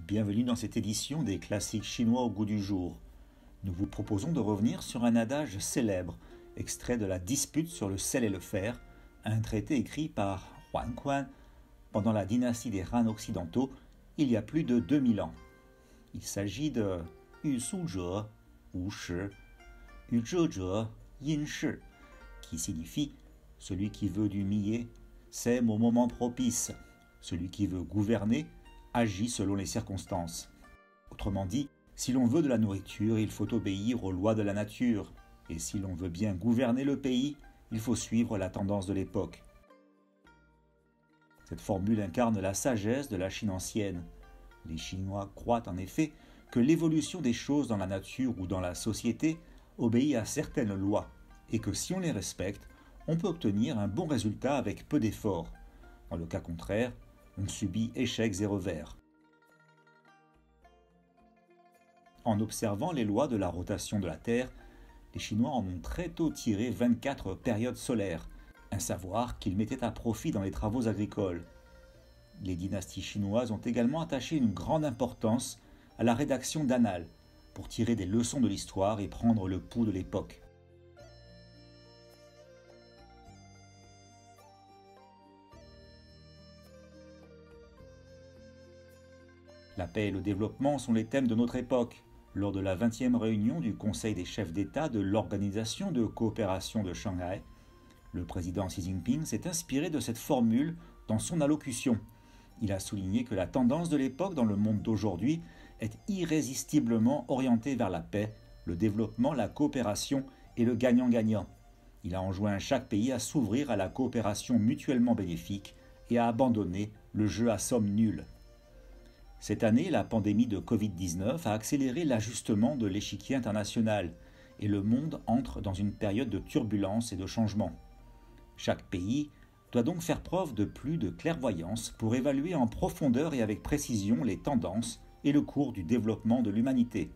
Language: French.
Bienvenue dans cette édition des classiques chinois au goût du jour. Nous vous proposons de revenir sur un adage célèbre, extrait de la dispute sur le sel et le fer, un traité écrit par Huan Quan pendant la dynastie des Han occidentaux il y a plus de 2000 ans. Il s'agit de Yu Su Zhe, Wu Shi, Yu Zhe Zhe, Yin Shi, qui signifie celui qui veut du millet sème au moment propice, celui qui veut gouverner agit selon les circonstances. Autrement dit, si l'on veut de la nourriture, il faut obéir aux lois de la nature, et si l'on veut bien gouverner le pays, il faut suivre la tendance de l'époque. Cette formule incarne la sagesse de la Chine ancienne. Les Chinois croient en effet que l'évolution des choses dans la nature ou dans la société obéit à certaines lois, et que si on les respecte, on peut obtenir un bon résultat avec peu d'efforts. Dans le cas contraire, on subit échecs et revers. En observant les lois de la rotation de la Terre, les Chinois en ont très tôt tiré 24 périodes solaires, un savoir qu'ils mettaient à profit dans les travaux agricoles. Les dynasties chinoises ont également attaché une grande importance à la rédaction d'annales, pour tirer des leçons de l'histoire et prendre le pouls de l'époque. La paix et le développement sont les thèmes de notre époque. Lors de la 20e réunion du Conseil des chefs d'État de l'Organisation de coopération de Shanghai, le président Xi Jinping s'est inspiré de cette formule dans son allocution. Il a souligné que la tendance de l'époque dans le monde d'aujourd'hui est irrésistiblement orientée vers la paix, le développement, la coopération et le gagnant-gagnant. Il a enjoint chaque pays à s'ouvrir à la coopération mutuellement bénéfique et à abandonner le jeu à somme nulle. Cette année, la pandémie de Covid-19 a accéléré l'ajustement de l'échiquier international et le monde entre dans une période de turbulence et de changement. Chaque pays doit donc faire preuve de plus de clairvoyance pour évaluer en profondeur et avec précision les tendances et le cours du développement de l'humanité.